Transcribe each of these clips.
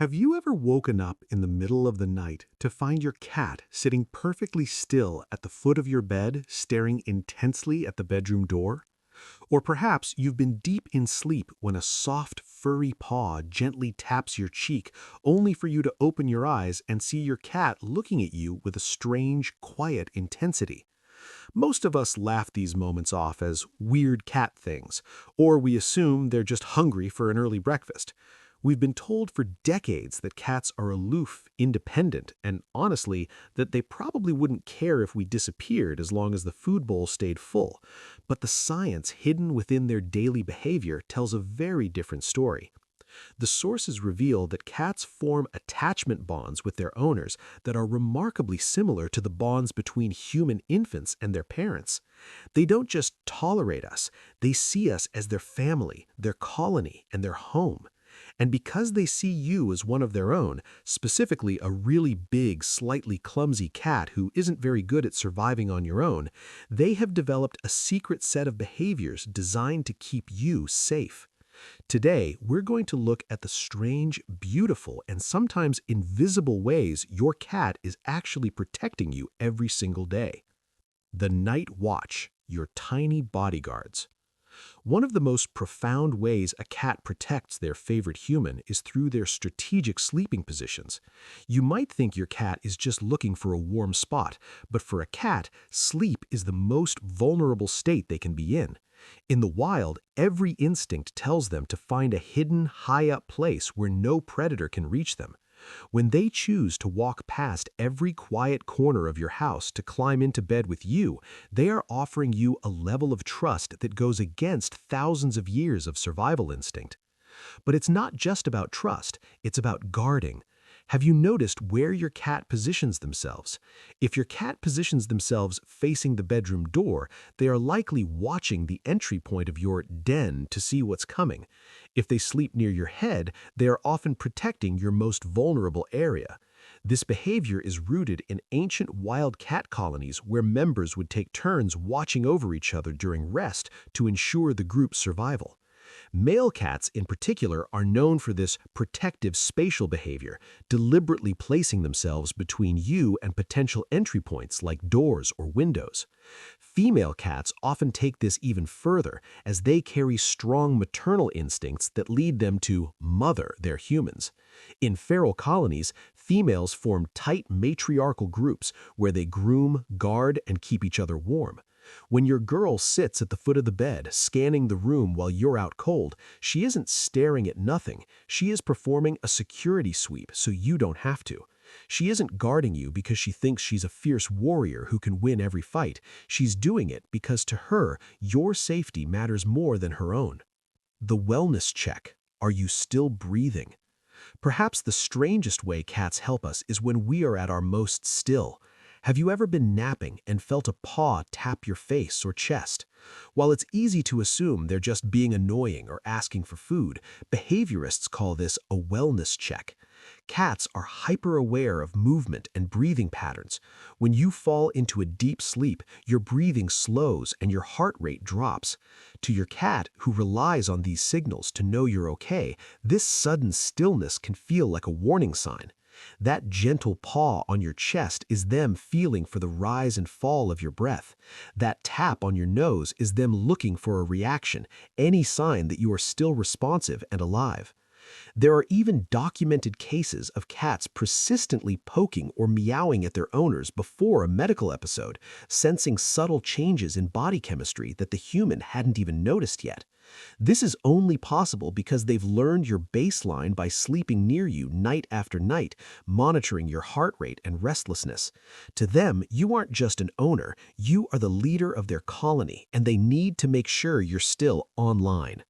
Have you ever woken up in the middle of the night to find your cat sitting perfectly still at the foot of your bed, staring intensely at the bedroom door? Or perhaps you've been deep in sleep when a soft, furry paw gently taps your cheek, only for you to open your eyes and see your cat looking at you with a strange, quiet intensity. Most of us laugh these moments off as weird cat things, or we assume they're just hungry for an early breakfast. We've been told for decades that cats are aloof, independent, and honestly, that they probably wouldn't care if we disappeared as long as the food bowl stayed full. But the science hidden within their daily behavior tells a very different story. The sources reveal that cats form attachment bonds with their owners that are remarkably similar to the bonds between human infants and their parents. They don't just tolerate us, they see us as their family, their colony, and their home. And because they see you as one of their own, specifically a really big, slightly clumsy cat who isn't very good at surviving on your own, they have developed a secret set of behaviors designed to keep you safe. Today, we're going to look at the strange, beautiful, and sometimes invisible ways your cat is actually protecting you every single day. The Night Watch, your tiny bodyguards. One of the most profound ways a cat protects their favorite human is through their strategic sleeping positions. You might think your cat is just looking for a warm spot, but for a cat, sleep is the most vulnerable state they can be in. In the wild, every instinct tells them to find a hidden, high-up place where no predator can reach them. When they choose to walk past every quiet corner of your house to climb into bed with you, they are offering you a level of trust that goes against thousands of years of survival instinct. But it's not just about trust, it's about guarding. Have you noticed where your cat positions themselves? If your cat positions themselves facing the bedroom door, they are likely watching the entry point of your den to see what's coming. If they sleep near your head, they are often protecting your most vulnerable area. This behavior is rooted in ancient wild cat colonies where members would take turns watching over each other during rest to ensure the group's survival. Male cats, in particular, are known for this protective spatial behavior, deliberately placing themselves between you and potential entry points like doors or windows. Female cats often take this even further, as they carry strong maternal instincts that lead them to mother their humans. In feral colonies, females form tight matriarchal groups where they groom, guard, and keep each other warm. When your girl sits at the foot of the bed, scanning the room while you're out cold, she isn't staring at nothing. She is performing a security sweep so you don't have to. She isn't guarding you because she thinks she's a fierce warrior who can win every fight. She's doing it because to her, your safety matters more than her own. The wellness check. Are you still breathing? Perhaps the strangest way cats help us is when we are at our most still. Have you ever been napping and felt a paw tap your face or chest? While it's easy to assume they're just being annoying or asking for food, behaviorists call this a wellness check. Cats are hyper-aware of movement and breathing patterns. When you fall into a deep sleep, your breathing slows and your heart rate drops. To your cat, who relies on these signals to know you're okay, this sudden stillness can feel like a warning sign. That gentle paw on your chest is them feeling for the rise and fall of your breath. That tap on your nose is them looking for a reaction, any sign that you are still responsive and alive. There are even documented cases of cats persistently poking or meowing at their owners before a medical episode, sensing subtle changes in body chemistry that the human hadn't even noticed yet. This is only possible because they've learned your baseline by sleeping near you night after night, monitoring your heart rate and restlessness. To them, you aren't just an owner, you are the leader of their colony, and they need to make sure you're still online.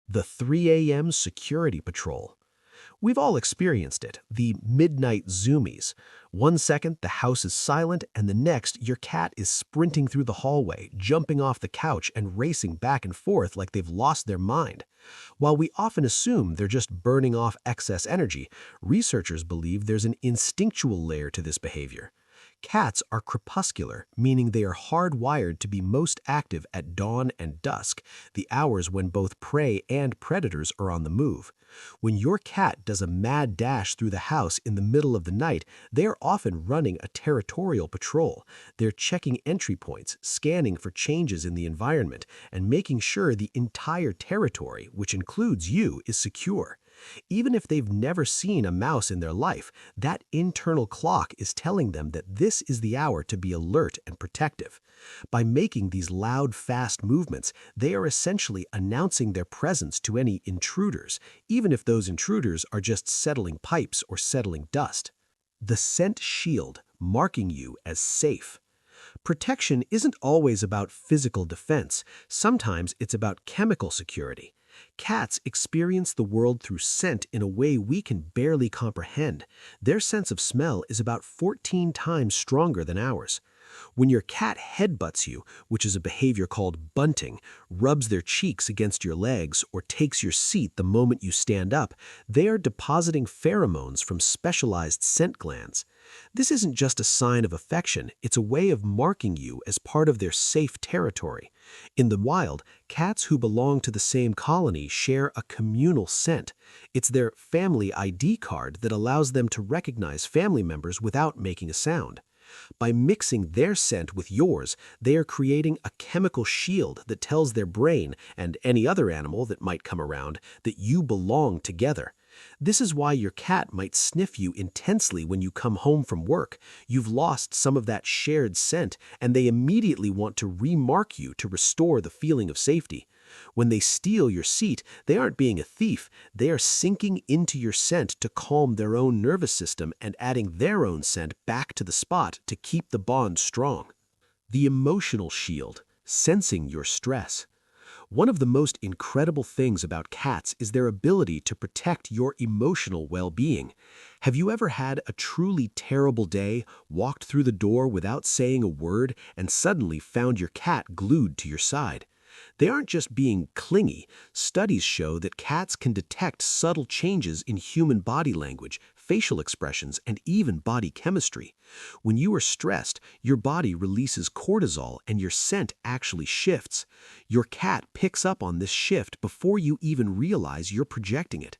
The 3 a.m. security patrol. We've all experienced it, the midnight Zoomies. One second, the house is silent, and the next, your cat is sprinting through the hallway, jumping off the couch and racing back and forth like they've lost their mind. While we often assume they're just burning off excess energy, researchers believe there's an instinctual layer to this behavior. Cats are crepuscular, meaning they are hardwired to be most active at dawn and dusk, the hours when both prey and predators are on the move. When your cat does a mad dash through the house in the middle of the night, they are often running a territorial patrol. They're checking entry points, scanning for changes in the environment, and making sure the entire territory, which includes you, is secure. Even if they've never seen a mouse in their life, that internal clock is telling them that this is the hour to be alert and protective. By making these loud, fast movements, they are essentially announcing their presence to any intruders, even if those intruders are just settling pipes or settling dust. The scent shield, marking you as safe. Protection isn't always about physical defense. Sometimes it's about chemical security. Cats experience the world through scent in a way we can barely comprehend. Their sense of smell is about 14 times stronger than ours. When your cat headbutts you, which is a behavior called bunting, rubs their cheeks against your legs, or takes your seat the moment you stand up, they are depositing pheromones from specialized scent glands. This isn't just a sign of affection, it's a way of marking you as part of their safe territory. In the wild, cats who belong to the same colony share a communal scent. It's their family ID card that allows them to recognize family members without making a sound. By mixing their scent with yours, they are creating a chemical shield that tells their brain and any other animal that might come around that you belong together. This is why your cat might sniff you intensely when you come home from work. You've lost some of that shared scent, and they immediately want to remark you to restore the feeling of safety. When they steal your seat, they aren't being a thief. They are sinking into your scent to calm their own nervous system and adding their own scent back to the spot to keep the bond strong. The emotional shield, sensing your stress. One of the most incredible things about cats is their ability to protect your emotional well-being. Have you ever had a truly terrible day, walked through the door without saying a word, and suddenly found your cat glued to your side? They aren't just being clingy. Studies show that cats can detect subtle changes in human body language, facial expressions, and even body chemistry. When you are stressed, your body releases cortisol and your scent actually shifts. Your cat picks up on this shift before you even realize you're projecting it.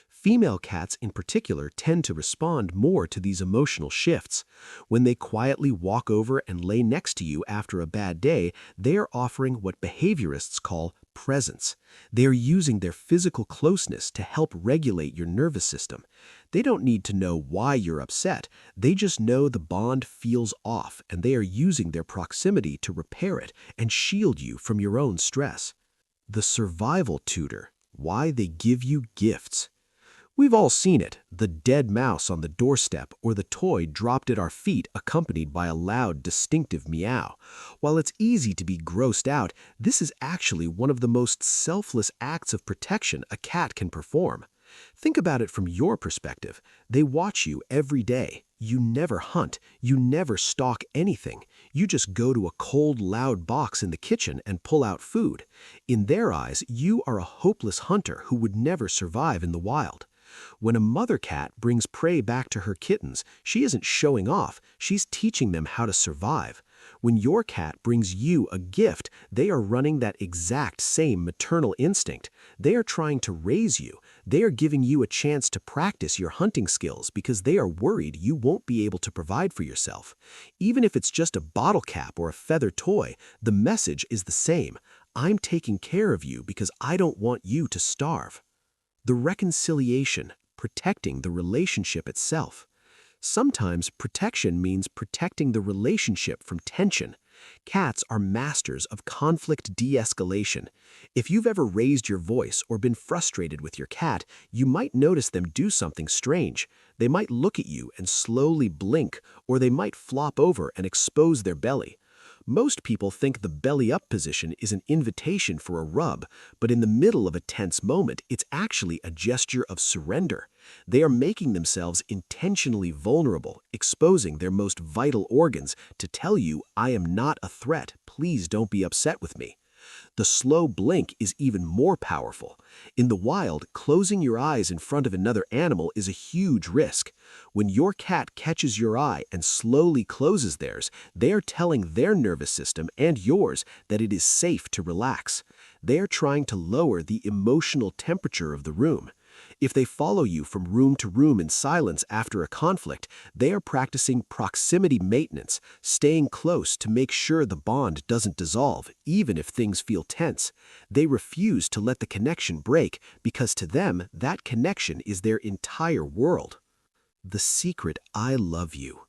Female cats in particular tend to respond more to these emotional shifts. When they quietly walk over and lay next to you after a bad day, they are offering what behaviorists call presence. They are using their physical closeness to help regulate your nervous system. They don't need to know why you're upset. They just know the bond feels off, and they are using their proximity to repair it and shield you from your own stress. The survival tutor, why they give you gifts. We've all seen it, the dead mouse on the doorstep or the toy dropped at our feet accompanied by a loud, distinctive meow. While it's easy to be grossed out, this is actually one of the most selfless acts of protection a cat can perform. Think about it from your perspective. They watch you every day. You never hunt. You never stalk anything. You just go to a cold, loud box in the kitchen and pull out food. In their eyes, you are a hopeless hunter who would never survive in the wild. When a mother cat brings prey back to her kittens, she isn't showing off, she's teaching them how to survive. When your cat brings you a gift, they are running that exact same maternal instinct. They are trying to raise you. They are giving you a chance to practice your hunting skills because they are worried you won't be able to provide for yourself. Even if it's just a bottle cap or a feather toy, the message is the same. I'm taking care of you because I don't want you to starve. The reconciliation, protecting the relationship itself. Sometimes protection means protecting the relationship from tension. Cats are masters of conflict de-escalation. If you've ever raised your voice or been frustrated with your cat, you might notice them do something strange. They might look at you and slowly blink, or they might flop over and expose their belly. Most people think the belly-up position is an invitation for a rub, but in the middle of a tense moment, it's actually a gesture of surrender. They are making themselves intentionally vulnerable, exposing their most vital organs to tell you, I am not a threat, please don't be upset with me. The slow blink is even more powerful. In the wild, closing your eyes in front of another animal is a huge risk. When your cat catches your eye and slowly closes theirs, they are telling their nervous system and yours that it is safe to relax. They are trying to lower the emotional temperature of the room. If they follow you from room to room in silence after a conflict, they are practicing proximity maintenance, staying close to make sure the bond doesn't dissolve, even if things feel tense. They refuse to let the connection break because to them, that connection is their entire world. The secret I love you.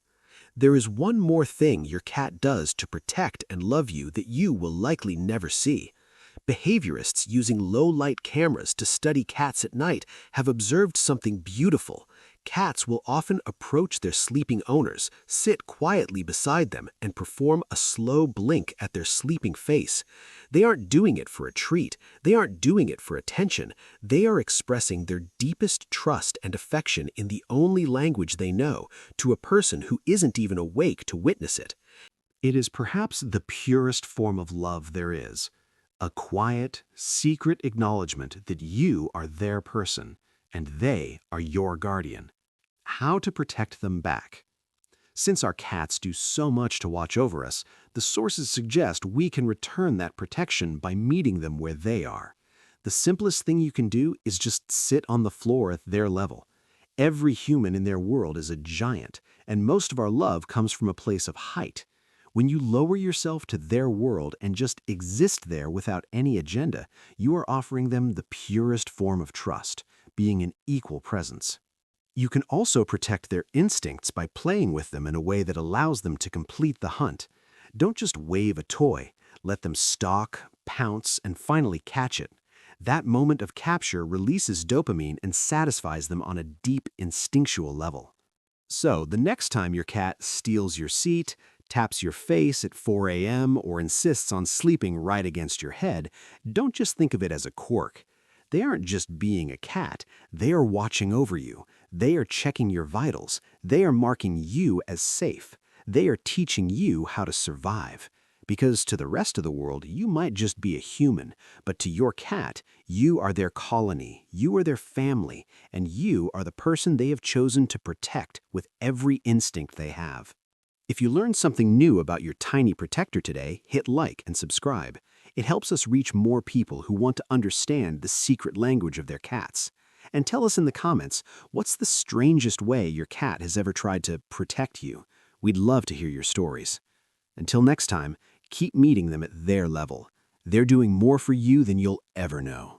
There is one more thing your cat does to protect and love you that you will likely never see. Behaviorists using low-light cameras to study cats at night have observed something beautiful. Cats will often approach their sleeping owners, sit quietly beside them, and perform a slow blink at their sleeping face. They aren't doing it for a treat. They aren't doing it for attention. They are expressing their deepest trust and affection in the only language they know, to a person who isn't even awake to witness it. It is perhaps the purest form of love there is. A quiet, secret acknowledgement that you are their person and they are your guardian. How to protect them back? Since our cats do so much to watch over us, the sources suggest we can return that protection by meeting them where they are. The simplest thing you can do is just sit on the floor at their level. Every human in their world is a giant, and most of our love comes from a place of height. When you lower yourself to their world and just exist there without any agenda, you are offering them the purest form of trust, being an equal presence. You can also protect their instincts by playing with them in a way that allows them to complete the hunt. Don't just wave a toy. Let them stalk, pounce, and finally catch it. That moment of capture releases dopamine and satisfies them on a deep instinctual level. So, the next time your cat steals your seat, taps your face at 4 a.m., or insists on sleeping right against your head, don't just think of it as a quirk. They aren't just being a cat. They are watching over you. They are checking your vitals. They are marking you as safe. They are teaching you how to survive. Because to the rest of the world, you might just be a human, but to your cat, you are their colony, you are their family, and you are the person they have chosen to protect with every instinct they have. If you learned something new about your tiny protector today, hit like and subscribe. It helps us reach more people who want to understand the secret language of their cats. And tell us in the comments, what's the strangest way your cat has ever tried to protect you? We'd love to hear your stories. Until next time, keep meeting them at their level. They're doing more for you than you'll ever know.